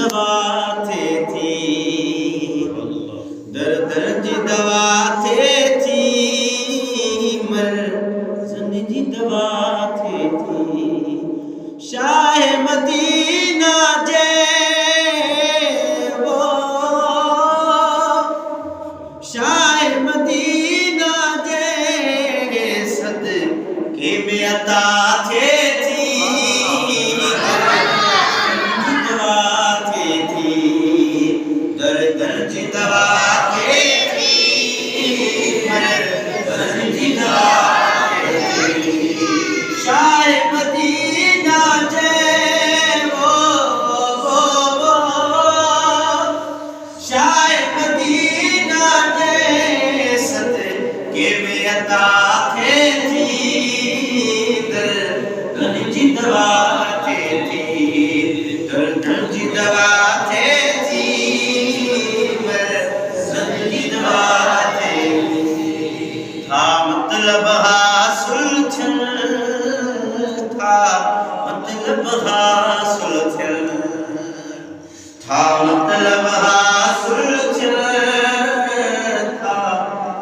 दवा थे थी दर्द जी दवा थे थी मर्ज़न जी दवा थे थी शाह मदीना जे वो शाह मदीना जे सदके में अता थे थी दवा थे थी दर्द जी दवा थे थी मर्ज़न जी दवा थे थी शाह मदीना जे वो शाह मदीना जे सदके में अता थे थी दर्द जी दवा थे थी दर्द जी दवा थे थी मर्ज़न जी दवा थे था मतलब हासिल थियल था मतलब हासिल थियल था मतलब हासिल थियल था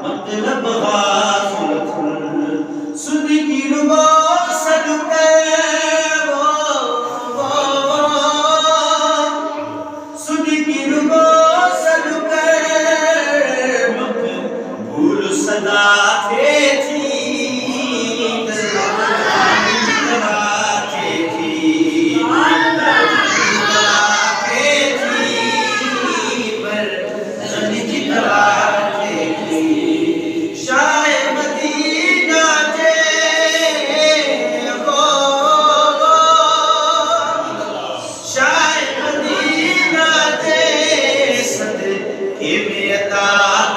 मतलब हासिल थियल सुध की रुबो सदके सुध की रुबो सदके मक़बूल सदा थे थी दवा थे थी दवा थे थी मर्ज़न जी दवा थे थी शाह मदीना जे वो शाह मदीना जे सदके में अता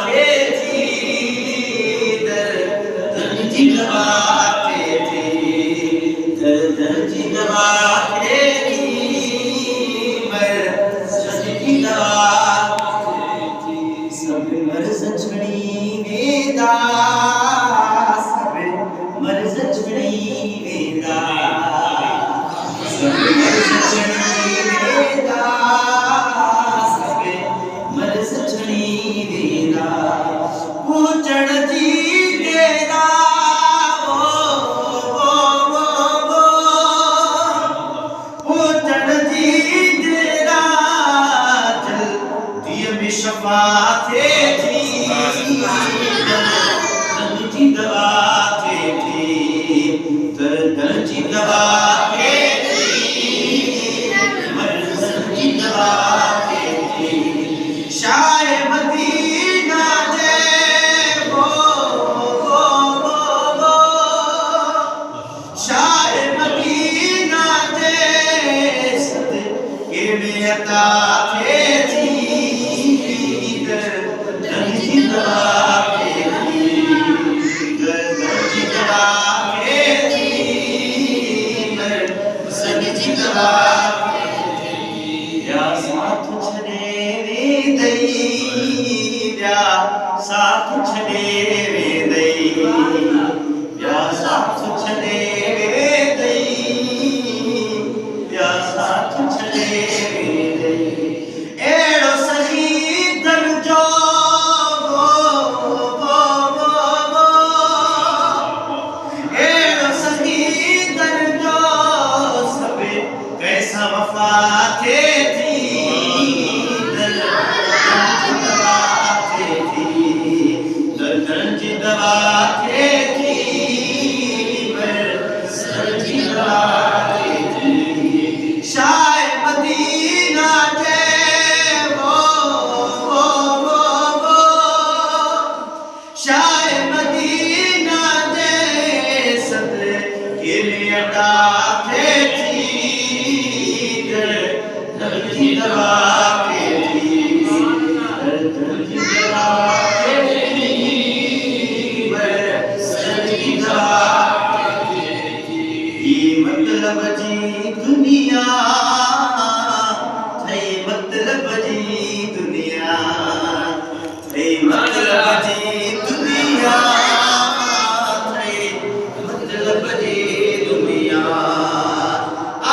थे थी दर्द जी दवा थे थी दर्द जी दवा थे थी मर्ज़न जी दवा थे थी सब मर्ज़ छड़ी वेदा सब मर्ज़ छड़ी वेदा सब मर्ज़ छड़ी वेदा सब मर्ज़ छड़ी वेदा पूजण जी तेरा पूजण जी तेरा जल्दी में शफा थे थी दर्द जी दवा थे थी दर्द जी दवा थे थी मर्ज़न जी दवा थे थी शाह मदीना जे वो शाह मदीना जे सदके में अता थे थी दर्द जी दवा थे थी दर्द जी दवा थे थी मर्ज़न जी दवा थे थी या साथ छड़े वे दई या साथ छड़े वे दई या साथ छड़े वे दई या साथ छड़े वे दई एड़ो सही दर्जो एड़ो सही दर्जो सब कैसा वफा थे थी दवा थे थी दर्द जी दवा थे थी मर्ज़न जी दवा थे थी शाह मदीना जे वो शाह मदीना जे सदके में अता थे थी दर्द जी दवा थे थी दर्द जी दवा थे थी मर्ज़न जी दवा थे थी मतलब जी दुनिया थई मतलब जी दुनिया थई मतलब जी दुनिया थई मतलब जी दुनिया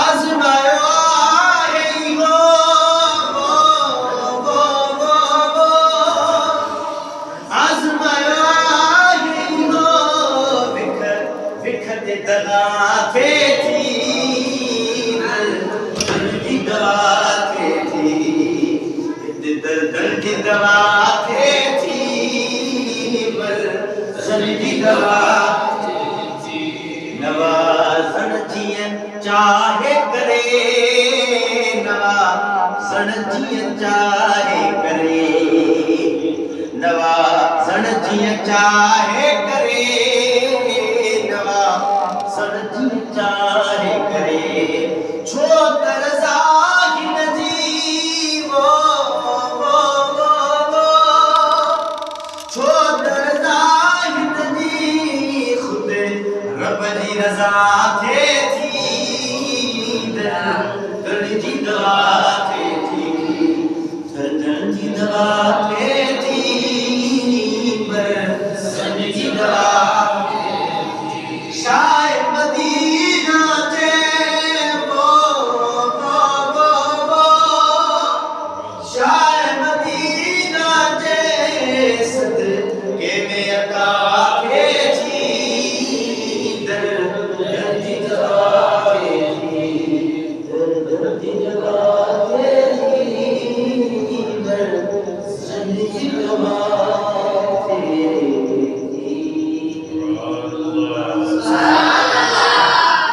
आज़मायो आहे हो दवा थे थी पर सन जी दवा नवाज़ण जीअं चाहे करे नवाज़ण जीअं चाहे करे नवाज़ण जीअं चाहे करे नवाज़ण जीअं चाहे करे छो तरज़ा हिन जी वो छो तरज़ा हिन जी ख़ुदि रब जी रज़ा थे थी दर्द जी दवा थे थी दर्द जी दवा थे थी सन जी दवा शाय मदीना जे वो शाय मदीना जे सदके में अता थे थी दर्द जी दवा थे थी दर्द जी दवा थे थी सन जी दवा